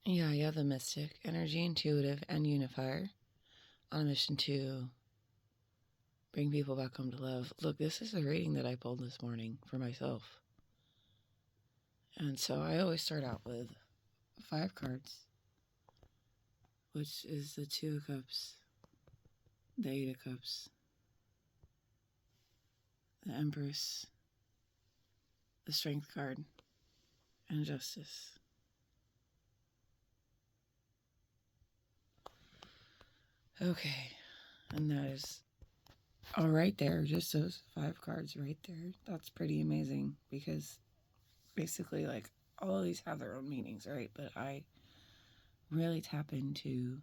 YaYa the Mystic, energy intuitive and unifier, on a mission to bring people back home to love. Look, this is a reading that I pulled this morning for myself. And so I always start out with 5 cards, which is the 2 of Cups, the 8 of Cups, the Empress, the Strength card, and Justice. Okay, and that is all right there, just those 5 cards right there. That's pretty amazing because basically, like, all of these have their own meanings, right? But I really tap into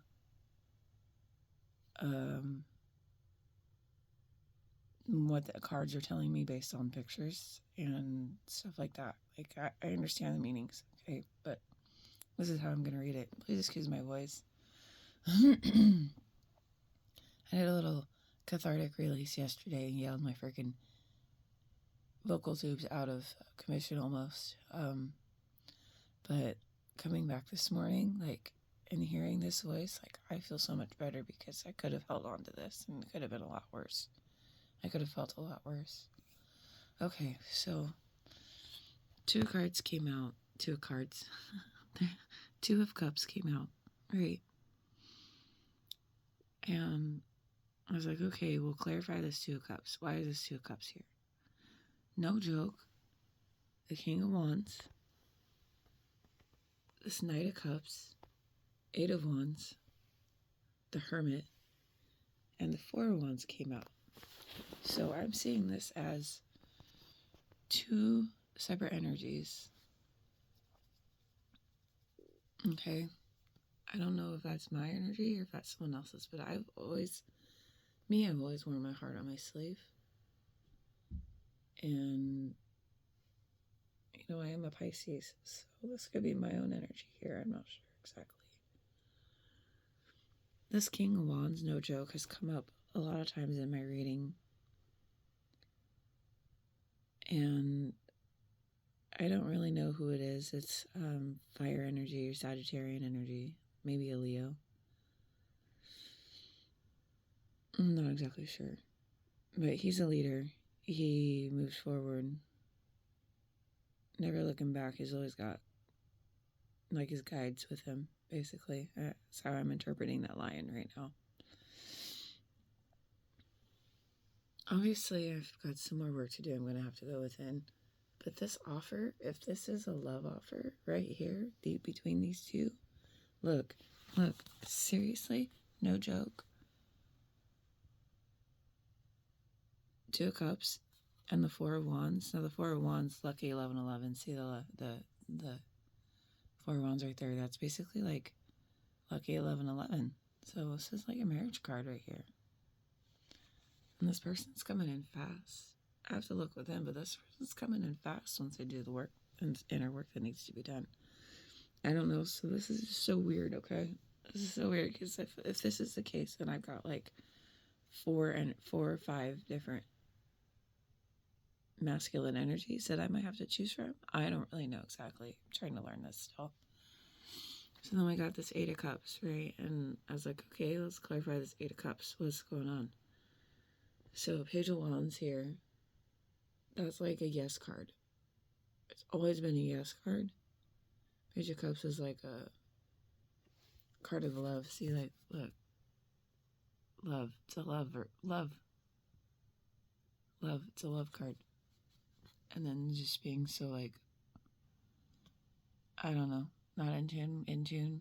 what the cards are telling me based on pictures and stuff like that. Like, I understand the meanings, okay? But this is how I'm going to read it. Please excuse my voice. I did a little cathartic release yesterday and yelled my freaking vocal tubes out of commission almost. But coming back this morning, like, and hearing this voice, like, I feel so much better because I could have held on to this and it could have been a lot worse. I could have felt a lot worse. Okay, so 2 cards came out. 2 cards. 2 of Cups came out, right? And I was like, okay, we'll clarify this 2 of Cups. Why is this 2 of Cups here? No joke. The King of Wands, this Knight of Cups, 8 of Wands, the Hermit, and the 4 of Wands came out. So I'm seeing this as 2 separate energies. Okay. I don't know if that's my energy or if that's someone else's, but I've always worn my heart on my sleeve. And, you know, I am a Pisces, so this could be my own energy here. I'm not sure exactly. This King of Wands, no joke, has come up a lot of times in my reading. And I don't really know who it is. It's fire energy or Sagittarian energy, maybe a Leo. I'm not exactly sure. But he's a leader. He moves forward, never looking back. He's always got, like, his guides with him, basically. That's how I'm interpreting that lion right now. Obviously, I've got some more work to do. I'm going to have to go within. But this offer, if this is a love offer right here, deep between these 2, look, seriously, no joke. 2 of Cups and the 4 of Wands. Now the 4 of Wands, lucky 1111. See the 4 of Wands right there. That's basically like lucky 1111. So this is like a marriage card right here. And this person's coming in fast. I have to look with them, but this person's coming in fast once they do the work and inner work that needs to be done. I don't know. So this is just so weird, okay? This is so weird because if this is the case, then I've got like 4 or 5 different masculine energies that I might have to choose from. I don't really know exactly. I'm trying to learn this still. So then we got this 8 of Cups, right? And I was like, okay, let's clarify this 8 of Cups. What's going on? So Page of Wands here, that's like a yes card. It's always been a yes card. Page of Cups is like a card of love. See, like, look. Love. It's a love. Love. It's a love card. And then just being so, like, I don't know. Not in tune.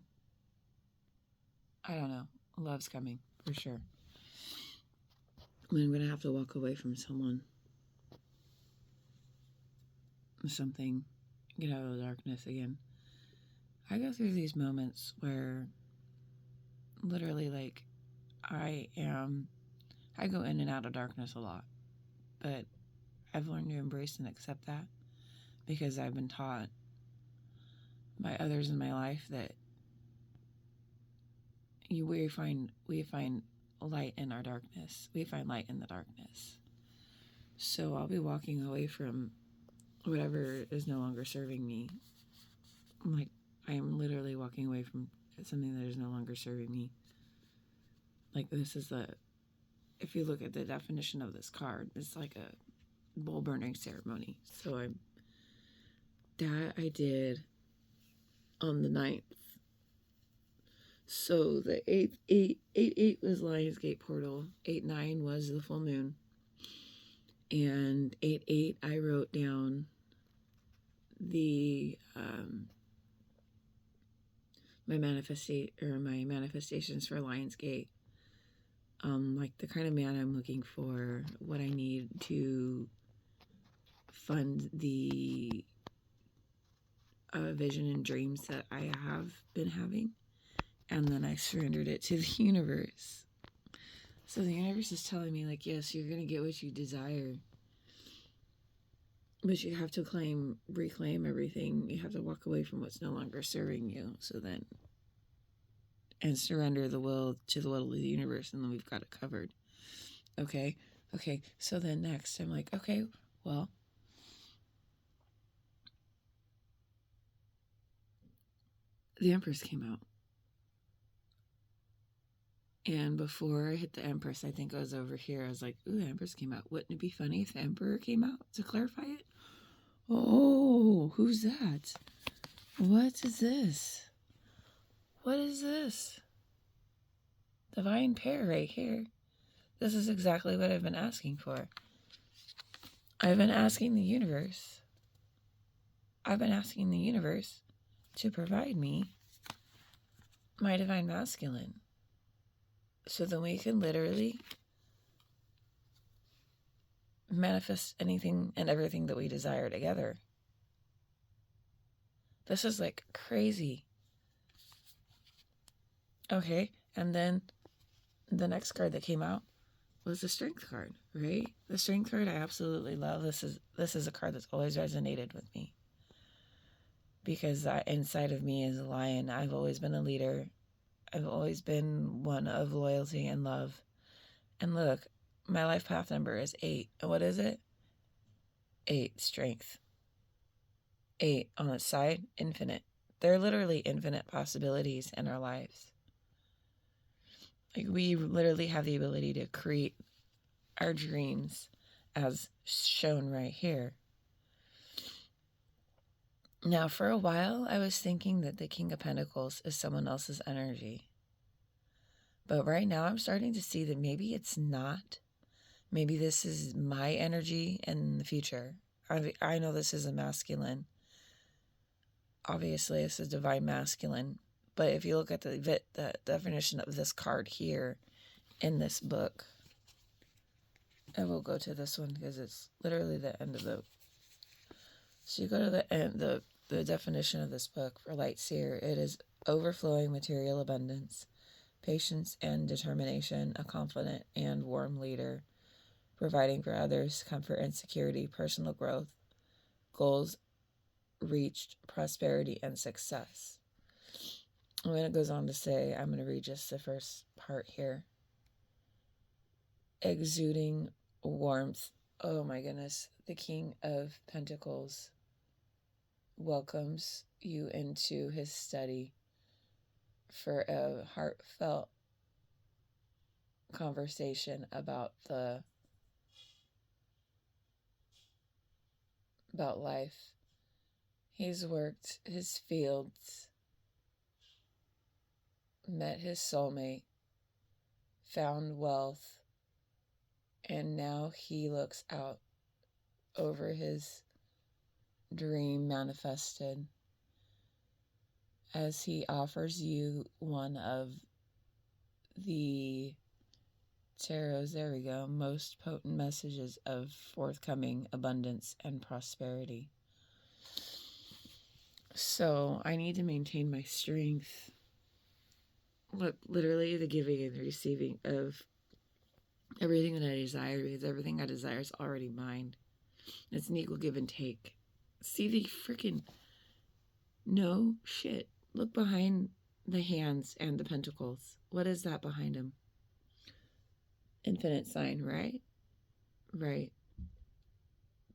I don't know. Love's coming, for sure. I mean, I'm going to have to walk away from someone. Something. Get out of the darkness again. I go through these moments where literally, like, I go in and out of darkness a lot. But I've learned to embrace and accept that because I've been taught by others in my life that we find light in our darkness. We find light in the darkness. So I'll be walking away from whatever is no longer serving me. Like, I am literally walking away from something that is no longer serving me. Like, this is if you look at the definition of this card, it's like a bowl burning ceremony. So I did on the 9th. So the 8 was Lionsgate Portal. 8-9 was the full moon. And 8-8, I wrote down the my manifestations for Lionsgate. Like the kind of man I'm looking for, what I need to fund the vision and dreams that I have been having. And then I surrendered it to the universe. So the universe is telling me, like, yes, you're going to get what you desire. But you have to reclaim everything. You have to walk away from what's no longer serving you. And surrender the will to the will of the universe. And then we've got it covered. Okay. So then next, I'm like, okay, well, the Empress came out. And before I hit the Empress, I think I was over here. I was like, ooh, the Empress came out. Wouldn't it be funny if the Emperor came out to clarify it? Oh, who's that? What is this? What is this? Divine pair right here. This is exactly what I've been asking for. I've been asking the universe to provide me my divine masculine. So then we can literally manifest anything and everything that we desire together. This is like crazy. Okay, and then the next card that came out was the Strength card, right? The Strength card I absolutely love. This is a card that's always resonated with me. Because inside of me is a lion. I've always been a leader. I've always been one of loyalty and love. And look, my life path number is 8. And what is it? 8, strength. 8 on its side, infinite. There are literally infinite possibilities in our lives. Like, we literally have the ability to create our dreams as shown right here. Now, for a while, I was thinking that the King of Pentacles is someone else's energy. But right now, I'm starting to see that maybe it's not. Maybe this is my energy in the future. I know this is a masculine. Obviously, it's a divine masculine. But if you look at the definition of this card here in this book, I will go to this one because it's literally the end of the... So you go to the end, the definition of this book for Light Seer. It is overflowing material abundance, patience and determination, a confident and warm leader, providing for others comfort and security, personal growth, goals reached, prosperity and success. And then it goes on to say, I'm going to read just the first part here. Exuding warmth. Oh my goodness. The King of Pentacles welcomes you into his study for a heartfelt conversation about life. He's worked his fields, met his soulmate, found wealth, and now he looks out over his dream manifested as he offers you one of the tarot's, there we go, most potent messages of forthcoming abundance and prosperity. So I need to maintain my strength. Look, literally the giving and receiving of everything that I desire, because everything I desire is already mine. It's an equal give and take. See the freaking... No shit. Look behind the hands and the pentacles. What is that behind them? Infinite sign, right? Right.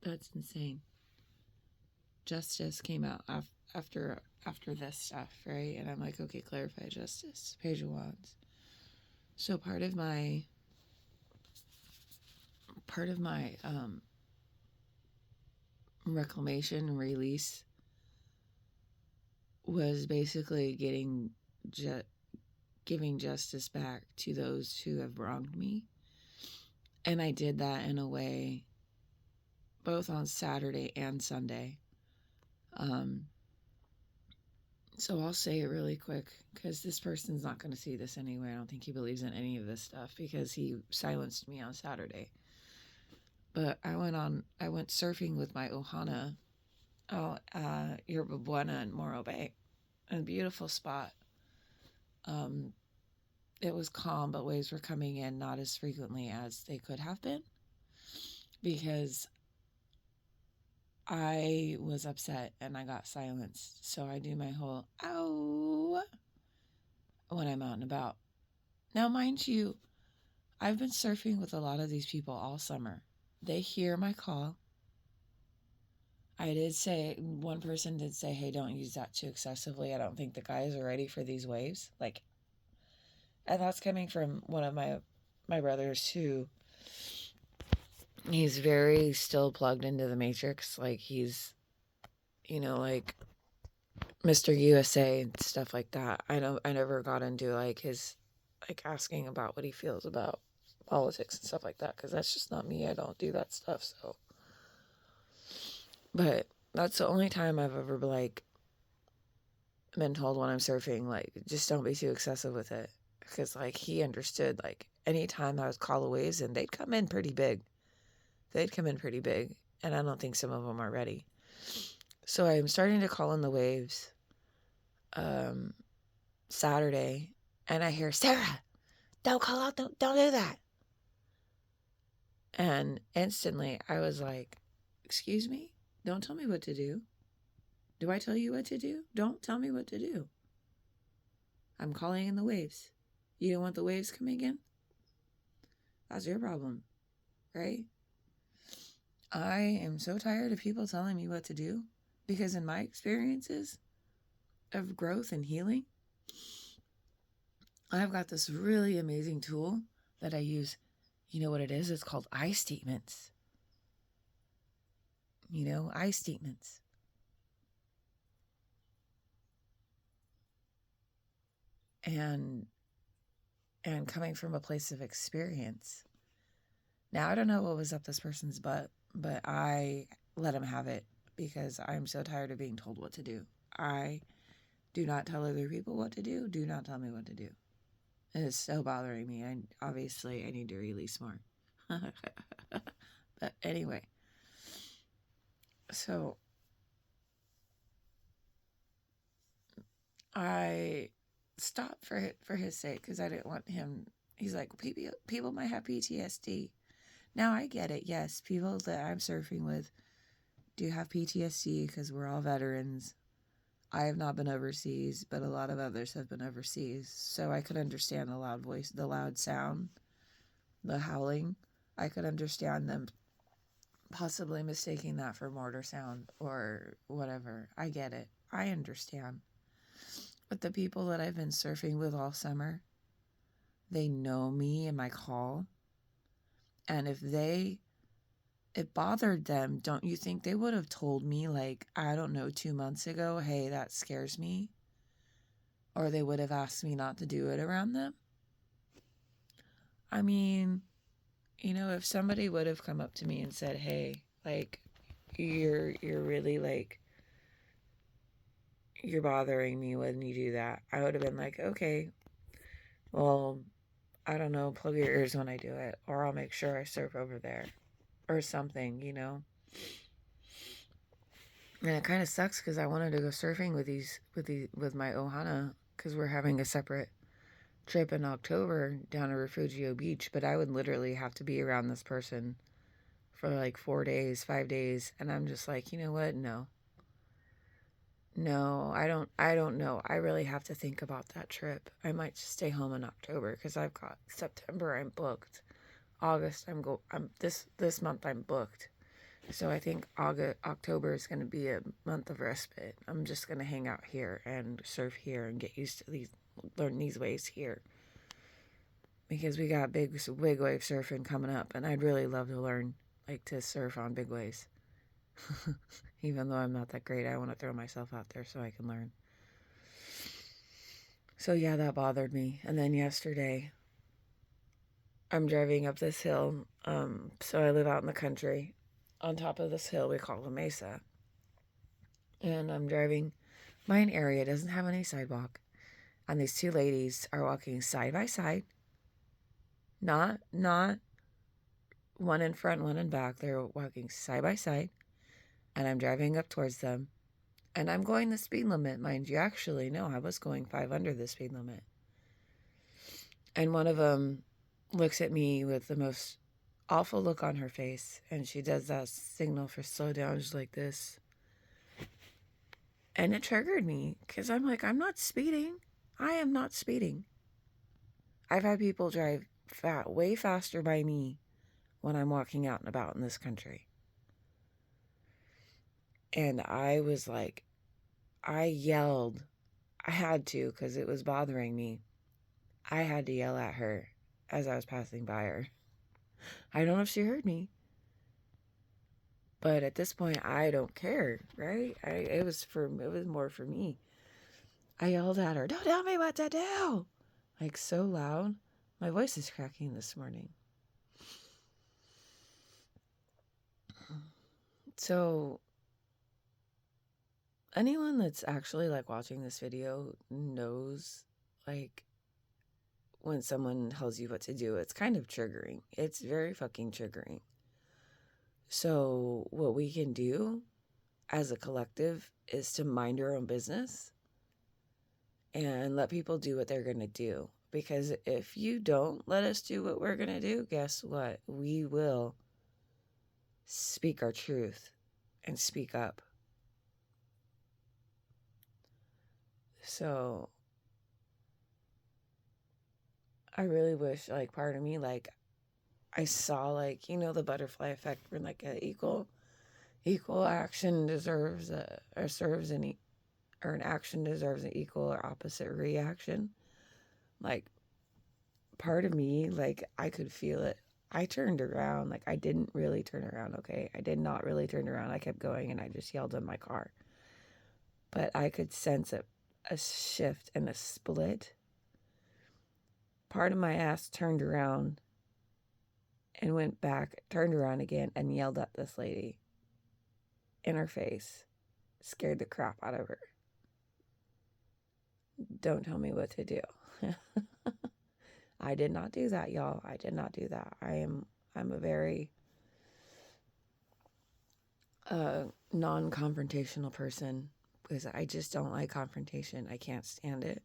That's insane. Justice came out after after this stuff, right? And I'm like, okay, clarify justice, Page of Wands. So part of my reclamation and release was basically giving justice back to those who have wronged me. And I did that in a way both on Saturday and Sunday. So I'll say it really quick because this person's not going to see this anyway. I don't think he believes in any of this stuff because he silenced me on Saturday. But I went surfing with my Ohana out at Yerba Buena in Morro Bay. A beautiful spot. It was calm, but waves were coming in not as frequently as they could have been because I was upset and I got silenced. So I do my whole ow when I'm out and about. Now, mind you, I've been surfing with a lot of these people all summer. They hear my call. I did say, one person did say, hey, don't use that too excessively. I don't think the guys are ready for these waves. Like, and that's coming from one of my brothers who, he's very still plugged into the Matrix. Like, he's, like Mr. USA and stuff like that. I never got into like his, like asking about what he feels about politics and stuff like that, because that's just not me. I don't do that stuff. So, but that's the only time I've ever like been told when I'm surfing, like, just don't be too excessive with it, because like he understood, like anytime I was call the waves and they'd come in pretty big, and I don't think some of them are ready. So I'm starting to call in the waves Saturday, and I hear, Sarah, don't call out, don't do that. And instantly I was like, excuse me? Don't tell me what to do. Do I tell you what to do? Don't tell me what to do. I'm calling in the waves. You don't want the waves coming in? That's your problem, right? I am so tired of people telling me what to do, because in my experiences of growth and healing, I've got this really amazing tool that I use. You know what it is? It's called I statements. I statements. And coming from a place of experience. Now, I don't know what was up this person's butt, but I let him have it because I'm so tired of being told what to do. I do not tell other people what to do. Do not tell me what to do. It is so bothering me. I need to release more. But anyway, so I stopped for his sake because I didn't want him. He's like, people might have PTSD. Now I get it. Yes, people that I'm surfing with do have PTSD because we're all veterans. I have not been overseas, but a lot of others have been overseas. So I could understand the loud voice, the loud sound, the howling. I could understand them possibly mistaking that for mortar sound or whatever. I get it. I understand. But the people that I've been surfing with all summer, they know me and my call. And if it bothered them, don't you think they would have told me, like, I don't know, 2 months ago, hey, that scares me? Or they would have asked me not to do it around them? I mean, if somebody would have come up to me and said, hey, like, you're really, like, you're bothering me when you do that, I would have been like, okay, well, I don't know, plug your ears when I do it, or I'll make sure I surf over there, or something, And it kind of sucks because I wanted to go surfing with my Ohana, because we're having a separate trip in October down to Refugio Beach, but I would literally have to be around this person for like 4 days, 5 days, and I'm just like, you know what? No, I don't know. I really have to think about that trip. I might just stay home in October because I've got September I'm booked. August I'm this month I'm booked. So I think October is going to be a month of respite. I'm just going to hang out here and surf here and get used to learn these ways here. Because we got big wave surfing coming up, and I'd really love to learn, like, to surf on big waves. Even though I'm not that great, I want to throw myself out there so I can learn. So yeah, that bothered me. And then yesterday, I'm driving up this hill. So I live out in the country. On top of this hill, we call a mesa. And I'm driving by an area, doesn't have any sidewalk. And these two ladies are walking side by side. Not one in front, one in back. They're walking side by side. And I'm driving up towards them. And I'm going the speed limit, mind you. Actually, no, I was going 5 under the speed limit. And one of them looks at me with the most awful look on her face. And she does that signal for slow down, just like this. And it triggered me because I'm like, I'm not speeding. I am not speeding. I've had people drive way faster by me when I'm walking out and about in this country. And I was like, I yelled. I had to because it was bothering me. I had to yell at her as I was passing by her. I don't know if she heard me. But at this point, I don't care, right? It was more for me. I yelled at her, "Don't tell me what to do!" Like so loud. My voice is cracking this morning. So anyone that's actually like watching this video knows, like, when someone tells you what to do, it's kind of triggering. It's very fucking triggering. So what we can do as a collective is to mind our own business and let people do what they're going to do. Because if you don't let us do what we're going to do, guess what? We will speak our truth and speak up. So I really wish, like, part of me, like, I saw, like, you know, the butterfly effect where, like, equal action deserves an action deserves an equal or opposite reaction. Like, part of me, like, I could feel it. I turned around. Like, I didn't really turn around, okay? I did not really turn around. I kept going, and I just yelled in my car. But I could sense a shift and a split. Part of my ass turned around and went back, turned around again, and yelled at this lady in her face. Scared the crap out of her. Don't tell me what to do. I did not do that, y'all. I did not do that. I'm a very non-confrontational person because I just don't like confrontation. I can't stand it.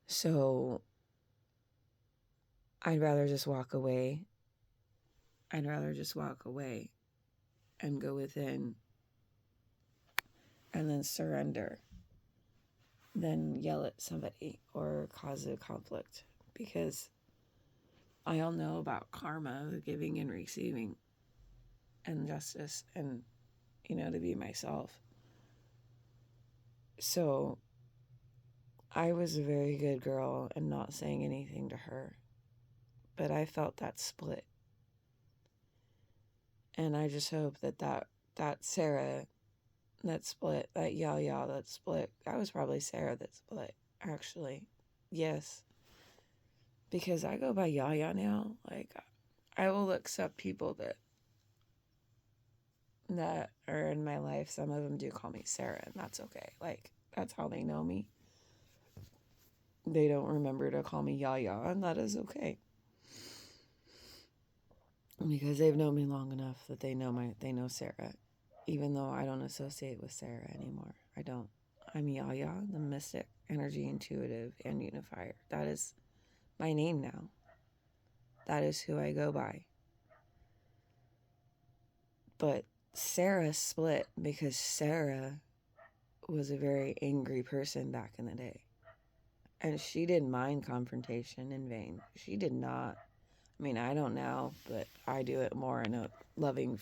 So I'd rather just walk away. I'd rather just walk away and go within and then surrender than yell at somebody or cause a conflict, because I all know about karma, giving and receiving, and justice, and, you know, to be myself. So I was a very good girl and not saying anything to her, but I felt that split. And I just hope that Sarah, that split, that YaYa, that split. That was probably Sarah that split, actually. Yes. Because I go by YaYa now. Like, I will accept people that are in my life. Some of them do call me Sarah, and that's okay. Like, that's how they know me. They don't remember to call me YaYa, and that is okay. Because they've known me long enough that they know Sarah. Even though I don't associate with Sarah anymore. I don't. I'm YaYa, the mystic, energy intuitive, and unifier. That is my name now. That is who I go by. But Sarah split because Sarah was a very angry person back in the day. And she didn't mind confrontation in vain. She did not. I mean, I don't now, but I do it more in a loving,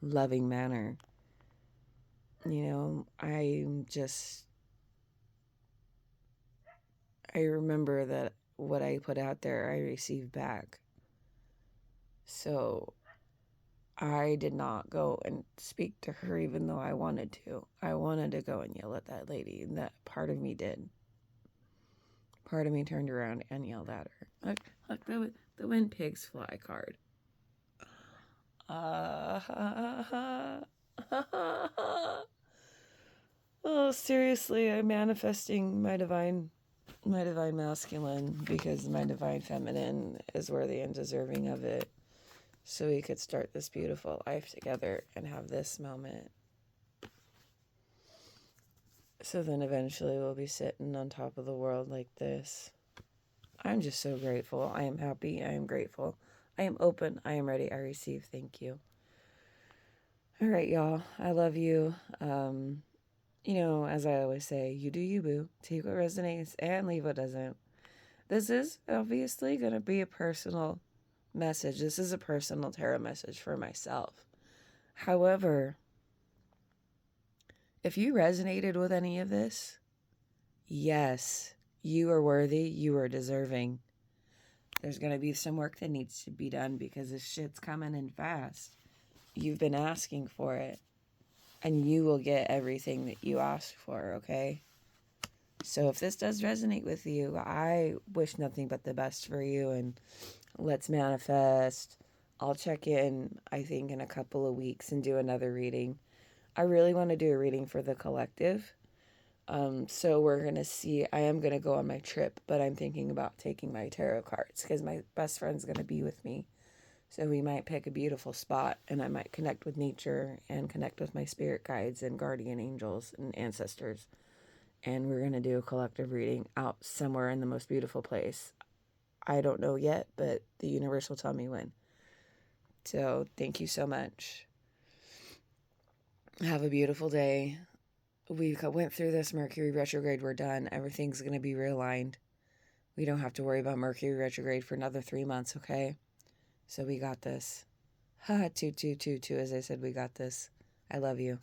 loving manner. I remember that what I put out there, I received back. So I did not go and speak to her even though I wanted to. I wanted to go and yell at that lady, and that part of me did. Part of me turned around and yelled at her. Look, the When Pigs Fly card. Oh, seriously, I'm manifesting my divine masculine because my divine feminine is worthy and deserving of it. So we could start this beautiful life together and have this moment. So then eventually we'll be sitting on top of the world like this. I'm just so grateful. I am happy. I am grateful. I am open. I am ready. I receive. Thank you. All right, y'all. I love you. As I always say, you do you, boo. Take what resonates and leave what doesn't. This is obviously going to be a personal message. This is a personal tarot message for myself. However, if you resonated with any of this, yes, you are worthy. You are deserving. There's going to be some work that needs to be done because this shit's coming in fast. You've been asking for it. And you will get everything that you asked for, okay? So if this does resonate with you, I wish nothing but the best for you, and let's manifest. I'll check in, I think, in a couple of weeks and do another reading. I really want to do a reading for the collective. So we're going to see. I am going to go on my trip, but I'm thinking about taking my tarot cards because my best friend's going to be with me. So we might pick a beautiful spot, and I might connect with nature and connect with my spirit guides and guardian angels and ancestors. And we're going to do a collective reading out somewhere in the most beautiful place. I don't know yet, but the universe will tell me when. So thank you so much. Have a beautiful day. We went through this Mercury retrograde. We're done. Everything's going to be realigned. We don't have to worry about Mercury retrograde for another 3 months, okay? So we got this. Ha, 2, as I said, we got this. I love you.